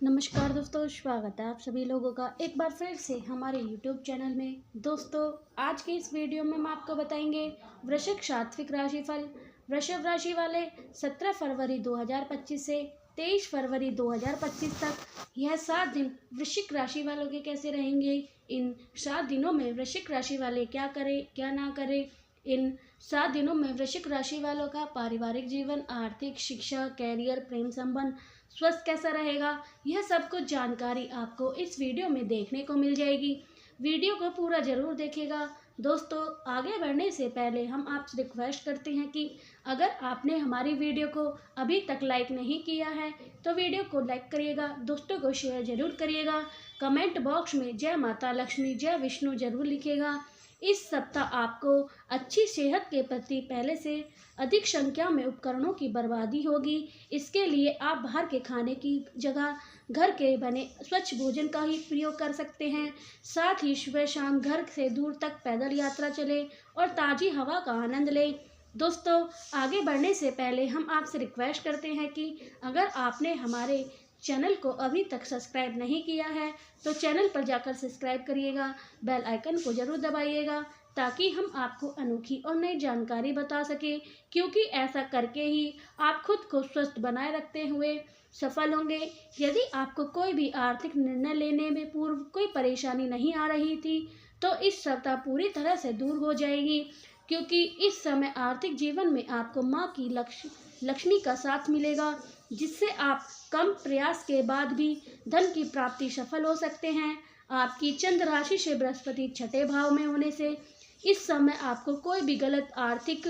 नमस्कार दोस्तों, स्वागत है आप सभी लोगों का एक बार फिर से हमारे YouTube चैनल में। दोस्तों, आज के इस वीडियो में हम आपको बताएंगे वृश्चिक सात्विक राशिफल। वृषभ राशि वाले 17 फरवरी 2025 से 23 फरवरी 2025 तक यह 7 दिन वृश्चिक राशि वालों के कैसे रहेंगे। इन 7 दिनों में वृश्चिक राशि वाले क्या करें क्या ना करें। इन 7 दिनों में वृश्चिक राशि वालों का पारिवारिक जीवन, आर्थिक, शिक्षा, कैरियर, प्रेम संबंध, स्वास्थ्य कैसा रहेगा, यह सब कुछ जानकारी आपको इस वीडियो में देखने को मिल जाएगी। वीडियो को पूरा जरूर देखिएगा। दोस्तों, आगे बढ़ने से पहले हम आपसे रिक्वेस्ट करते हैं कि अगर आपने हमारी वीडियो को अभी तक लाइक नहीं किया है तो वीडियो को लाइक करिएगा, दोस्तों को शेयर जरूर करिएगा। कमेंट बॉक्स में जय माता लक्ष्मी, जय विष्णु जरूर लिखिएगा। इस सप्ताह आपको अच्छी सेहत के प्रति पहले से अधिक संख्या में उपकरणों की बर्बादी होगी। इसके लिए आप बाहर के खाने की जगह घर के बने स्वच्छ भोजन का ही प्रयोग कर सकते हैं। साथ ही सुबह शाम घर से दूर तक पैदल यात्रा चलें और ताज़ी हवा का आनंद लें। दोस्तों, आगे बढ़ने से पहले हम आपसे रिक्वेस्ट करते हैं कि अगर आपने हमारे चैनल को अभी तक सब्सक्राइब नहीं किया है तो चैनल पर जाकर सब्सक्राइब करिएगा, बेल आइकन को जरूर दबाइएगा ताकि हम आपको अनोखी और नई जानकारी बता सकें, क्योंकि ऐसा करके ही आप खुद को स्वस्थ बनाए रखते हुए सफल होंगे। यदि आपको कोई भी आर्थिक निर्णय लेने में पूर्व कोई परेशानी नहीं आ रही थी तो इस सप्ताह पूरी तरह से दूर हो जाएगी, क्योंकि इस समय आर्थिक जीवन में आपको माँ की लक्ष्मी का साथ मिलेगा, जिससे आप कम प्रयास के बाद भी धन की प्राप्ति सफल हो सकते हैं। आपकी चंद्र राशि से बृहस्पति छठे भाव में होने से इस समय आपको कोई भी गलत आर्थिक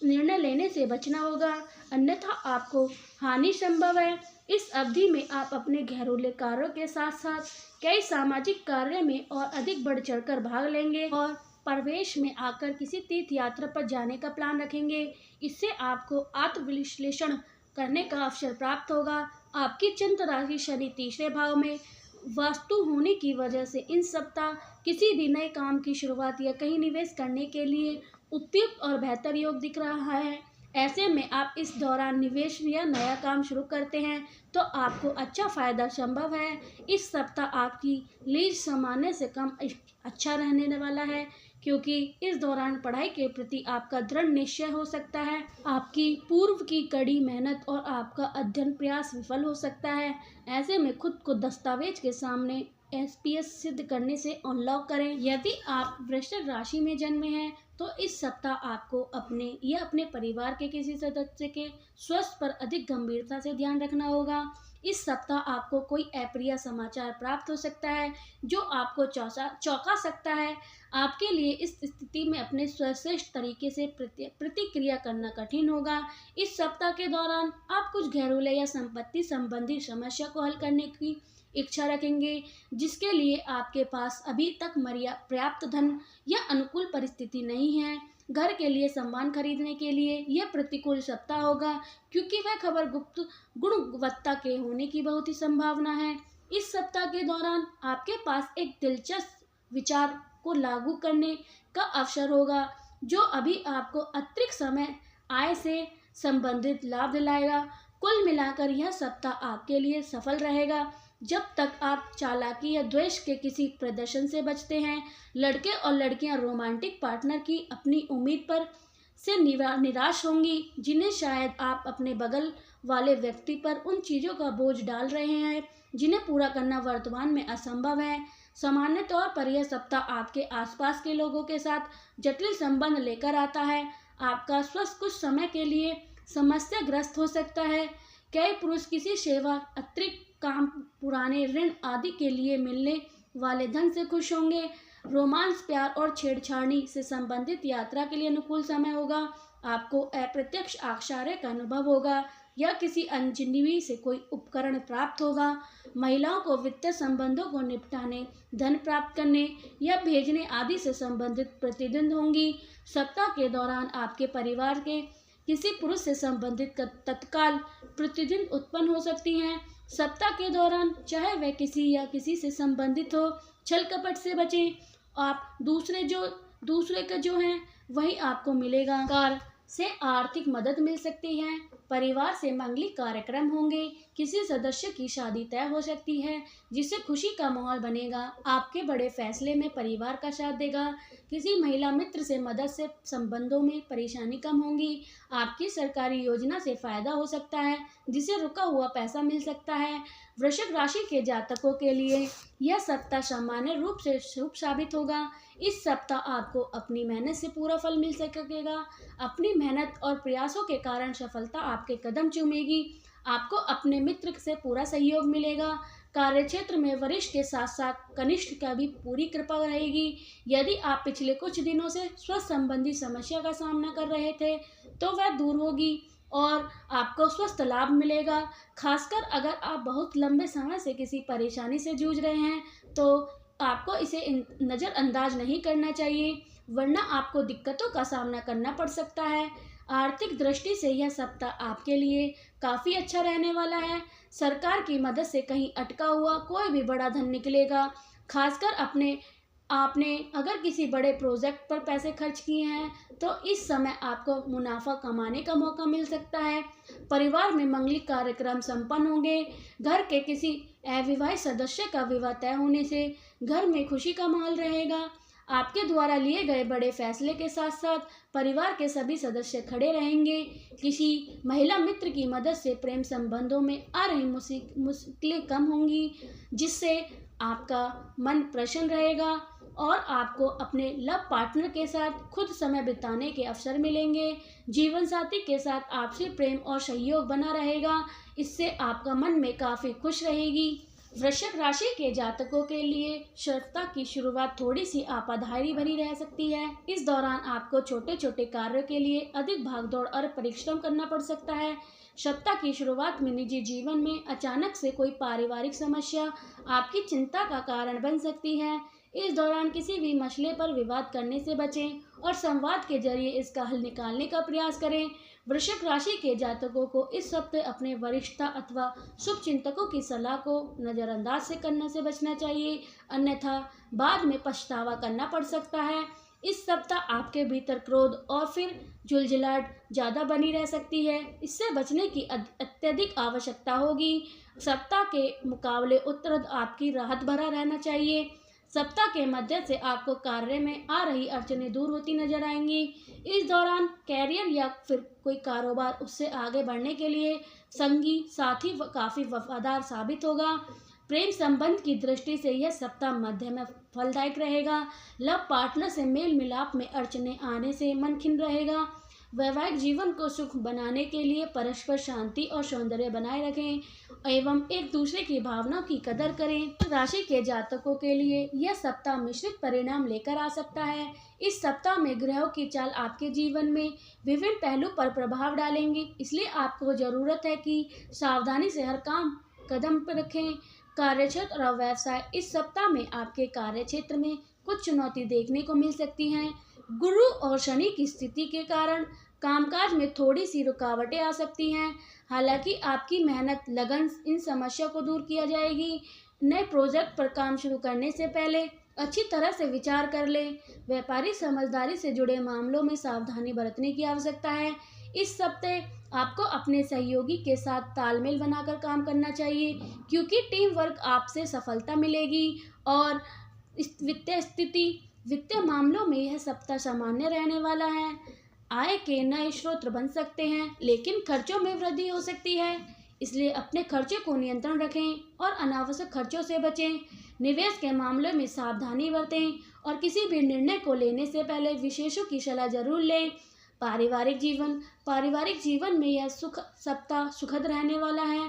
निर्णय लेने से बचना होगा, अन्यथा आपको हानि संभव है। इस अवधि में आप अपने घरेलू कार्यों के साथ साथ कई सामाजिक कार्य में और अधिक बढ़ चढ़कर भाग लेंगे और प्रवेश में आकर किसी तीर्थ यात्रा पर जाने का प्लान रखेंगे। इससे आपको आत्मविश्लेषण करने का अवसर प्राप्त होगा। आपकी चंद्र राशि शनि तीसरे भाव में वास्तु होने की वजह से इन सप्ताह किसी भी नए काम की शुरुआत या कहीं निवेश करने के लिए उपयुक्त और बेहतर योग दिख रहा है। ऐसे में आप इस दौरान निवेश या नया काम शुरू करते हैं तो आपको अच्छा फायदा संभव है। इस सप्ताह आपकी लीज सामान्य से कम अच्छा रहने वाला है, क्योंकि इस दौरान पढ़ाई के प्रति आपका दृढ़ निश्चय हो सकता है। आपकी पूर्व की कड़ी मेहनत और आपका अध्ययन प्रयास विफल हो सकता है। ऐसे में खुद को दस्तावेज के सामने एसपीएस सिद्ध करने से अनलॉक करें। यदि आप वृश्चिक राशि में जन्मे हैं तो इस सप्ताह आपको अपने या अपने परिवार के किसी सदस्य के स्वास्थ्य पर अधिक गंभीरता से ध्यान रखना होगा। इस सप्ताह आपको कोई अप्रिय समाचार प्राप्त हो सकता है जो आपको चौंका सकता है। आपके लिए इस स्थिति में अपने सर्वश्रेष्ठ तरीके से प्रतिक्रिया करना कठिन होगा। इस सप्ताह के दौरान आप कुछ घरेलू या संपत्ति संबंधी समस्या को हल करने की इच्छा रखेंगे, जिसके लिए आपके पास अभी तक पर्याप्त धन या अनुकूल परिस्थिति नहीं है। घर के लिए सामान खरीदने के लिए यह प्रतिकूल सप्ताह होगा, क्योंकि वह खबर गुणवत्ता के होने की बहुत ही संभावना है। इस सप्ताह के दौरान आपके पास एक दिलचस्प विचार को लागू करने का अवसर होगा, जो अभी आपको अतिरिक्त समय आय से संबंधित लाभ दिलाएगा। कुल मिलाकर यह सप्ताह आपके लिए सफल रहेगा जब तक आप चालाकी या द्वेष के किसी प्रदर्शन से बचते हैं। लड़के और लड़कियां रोमांटिक पार्टनर की अपनी उम्मीद पर से निराश होंगी, जिन्हें शायद आप अपने बगल वाले व्यक्ति पर उन चीज़ों का बोझ डाल रहे हैं जिन्हें पूरा करना वर्तमान में असंभव है। सामान्य तौर पर यह सप्ताह आपके आसपास के लोगों के साथ जटिल संबंध लेकर आता है। आपका स्वास्थ्य कुछ समय के लिए समस्याग्रस्त हो सकता है। कई पुरुष किसी सेवा, अतिरिक्त काम, पुराने ऋण आदि के लिए मिलने वाले धन से खुश होंगे। रोमांस, प्यार और छेड़छाड़ी से संबंधित यात्रा के लिए अनुकूल समय होगा। आपको अप्रत्यक्ष आश्चर्य का अनुभव होगा या किसी अनजाने से कोई उपकरण प्राप्त होगा। महिलाओं को वित्तीय संबंधों को निपटाने, धन प्राप्त करने या भेजने आदि से संबंधित प्रतिद्वंद होंगी। सप्ताह के दौरान आपके परिवार के किसी पुरुष से संबंधित तत्काल प्रतिद्वंद उत्पन्न हो सकती हैं। सप्ताह के दौरान चाहे वह किसी से संबंधित हो, छल कपट से बचें। आप दूसरे का जो है वही आपको मिलेगा। कार से आर्थिक मदद मिल सकती है। परिवार से मांगलिक कार्यक्रम होंगे। किसी सदस्य की शादी तय हो सकती है, जिससे खुशी का माहौल बनेगा। आपके बड़े फैसले में परिवार का साथ देगा। किसी महिला मित्र से मदद से संबंधों में परेशानी कम होगी। आपकी सरकारी योजना से फायदा हो सकता है, जिससे रुका हुआ पैसा मिल सकता है। वृश्चिक राशि के जातकों के लिए यह सप्ताह सामान्य रूप से शुभ साबित होगा। इस सप्ताह आपको अपनी मेहनत से पूरा फल मिल सकेगा। अपनी मेहनत और प्रयासों के कारण सफलता आपके कदम चूमेगी। आपको अपने मित्र से पूरा सहयोग मिलेगा। कार्यक्षेत्र में वरिष्ठ के साथ साथ कनिष्ठ का भी पूरी कृपा रहेगी। यदि आप पिछले कुछ दिनों से स्वास्थ्य संबंधी समस्या का सामना कर रहे थे, तो वह दूर होगी और आपको स्वस्थ लाभ मिलेगा। खासकर अगर आप बहुत लंबे समय से किसी परेशानी से जूझ रहे हैं, तो आपको इसे नज़रअंदाज नहीं करना चाहिए, वरना आपको दिक्कतों का सामना करना पड़ सकता है। आर्थिक दृष्टि से यह सप्ताह आपके लिए काफ़ी अच्छा रहने वाला है। सरकार की मदद से कहीं अटका हुआ कोई भी बड़ा धन निकलेगा। खासकर आपने अगर किसी बड़े प्रोजेक्ट पर पैसे खर्च किए हैं, तो इस समय आपको मुनाफा कमाने का मौका मिल सकता है। परिवार में मांगलिक कार्यक्रम संपन्न होंगे। घर के किसी अविवाहित सदस्य का विवाह तय होने से घर में खुशी का माहौल रहेगा। आपके द्वारा लिए गए बड़े फैसले के साथ साथ परिवार के सभी सदस्य खड़े रहेंगे। किसी महिला मित्र की मदद से प्रेम संबंधों में आ रही मुश्किलें कम होंगी, जिससे आपका मन प्रसन्न रहेगा और आपको अपने लव पार्टनर के साथ खुद समय बिताने के अवसर मिलेंगे। जीवन साथी के साथ आपसी प्रेम और सहयोग बना रहेगा। इससे आपका मन में काफ़ी खुश रहेगी। वृश्चिक राशि के जातकों के लिए सप्ताह की शुरुआत थोड़ी सी आपाधारी भरी रह सकती है। इस दौरान आपको छोटे छोटे कार्यों के लिए अधिक भागदौड़ और परिश्रम करना पड़ सकता है। सप्ताह की शुरुआत में निजी जीवन में अचानक से कोई पारिवारिक समस्या आपकी चिंता का कारण बन सकती है। इस दौरान किसी भी मसले पर विवाद करने से बचें और संवाद के जरिए इसका हल निकालने का प्रयास करें। वृश्चिक राशि के जातकों को इस सप्ताह अपने वरिष्ठता अथवा शुभ चिंतकों की सलाह को नज़रअंदाज से करने से बचना चाहिए, अन्यथा बाद में पछतावा करना पड़ सकता है। इस सप्ताह आपके भीतर क्रोध और फिर झुलझुलाहट ज़्यादा बनी रह सकती है। इससे बचने की अत्यधिक आवश्यकता होगी। सप्ताह के मुकाबले उत्तरार्ध आपकी राहत भरा रहना चाहिए। सप्ताह के मध्य से आपको कार्य में आ रही अड़चनें दूर होती नजर आएंगी। इस दौरान कैरियर या फिर कोई कारोबार, उससे आगे बढ़ने के लिए संगी साथी काफ़ी वफादार साबित होगा। प्रेम संबंध की दृष्टि से यह सप्ताह मध्य में फलदायक रहेगा। लव पार्टनर से मेल मिलाप में अड़चनें आने से मन खिन्न रहेगा। वैवाहिक जीवन को सुख बनाने के लिए परस्पर शांति और सौंदर्य बनाए रखें एवं एक दूसरे की भावनाओं की कदर करें। राशि के जातकों के लिए यह सप्ताह मिश्रित परिणाम लेकर आ सकता है। इस सप्ताह में ग्रहों की चाल आपके जीवन में विभिन्न पहलू पर प्रभाव डालेंगी, इसलिए आपको ज़रूरत है कि सावधानी से हर काम कदम पर रखें। कार्यक्षेत्र और व्यवसाय, इस सप्ताह में आपके कार्यक्षेत्र में कुछ चुनौती देखने को मिल सकती हैं। गुरु और शनि की स्थिति के कारण कामकाज में थोड़ी सी रुकावटें आ सकती हैं। हालांकि आपकी मेहनत लगन इन समस्या को दूर किया जाएगी। नए प्रोजेक्ट पर काम शुरू करने से पहले अच्छी तरह से विचार कर लें। व्यापारी समझदारी से जुड़े मामलों में सावधानी बरतने की आवश्यकता है। इस सप्ताह आपको अपने सहयोगी के साथ तालमेल बनाकर काम करना चाहिए, क्योंकि टीम वर्क आपसे सफलता मिलेगी। और वित्तीय मामलों में यह सप्ताह सामान्य रहने वाला है। आय के नए स्रोत बन सकते हैं, लेकिन खर्चों में वृद्धि हो सकती है, इसलिए अपने खर्चे को नियंत्रण रखें और अनावश्यक खर्चों से बचें। निवेश के मामले में सावधानी बरतें और किसी भी निर्णय को लेने से पहले विशेषज्ञों की सलाह जरूर लें। पारिवारिक जीवन में यह सप्ताह सुखद रहने वाला है।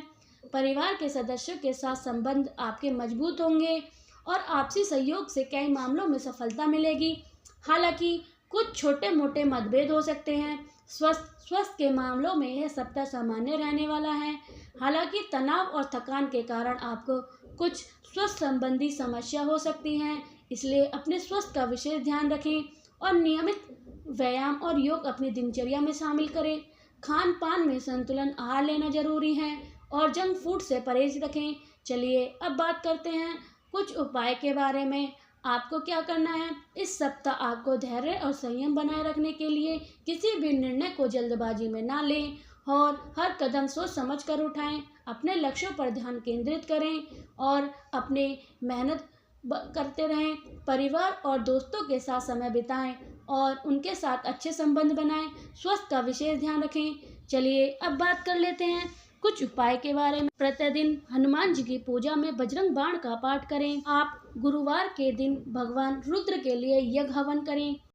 परिवार के सदस्यों के साथ संबंध आपके मजबूत होंगे और आपसी सहयोग से कई मामलों में सफलता मिलेगी। हालांकि कुछ छोटे मोटे मतभेद हो सकते हैं। स्वास्थ्य के मामलों में यह सप्ताह सामान्य रहने वाला है। हालांकि तनाव और थकान के कारण आपको कुछ स्वास्थ्य संबंधी समस्या हो सकती हैं, इसलिए अपने स्वास्थ्य का विशेष ध्यान रखें और नियमित व्यायाम और योग अपनी दिनचर्या में शामिल करें। खान पान में संतुलन आहार लेना जरूरी है और जंक फूड से परहेज रखें। चलिए अब बात करते हैं कुछ उपाय के बारे में। आपको क्या करना है? इस सप्ताह आपको धैर्य और संयम बनाए रखने के लिए किसी भी निर्णय को जल्दबाजी में ना लें और हर कदम सोच समझ कर उठाएं। अपने लक्ष्यों पर ध्यान केंद्रित करें और अपने मेहनत करते रहें। परिवार और दोस्तों के साथ समय बिताएं और उनके साथ अच्छे संबंध बनाएं। स्वास्थ्य का विशेष ध्यान रखें। चलिए अब बात कर लेते हैं कुछ उपाय के बारे में। प्रतिदिन हनुमान जी की पूजा में बजरंग बाण का पाठ करें। आप गुरुवार के दिन भगवान रुद्र के लिए यज्ञ हवन करें।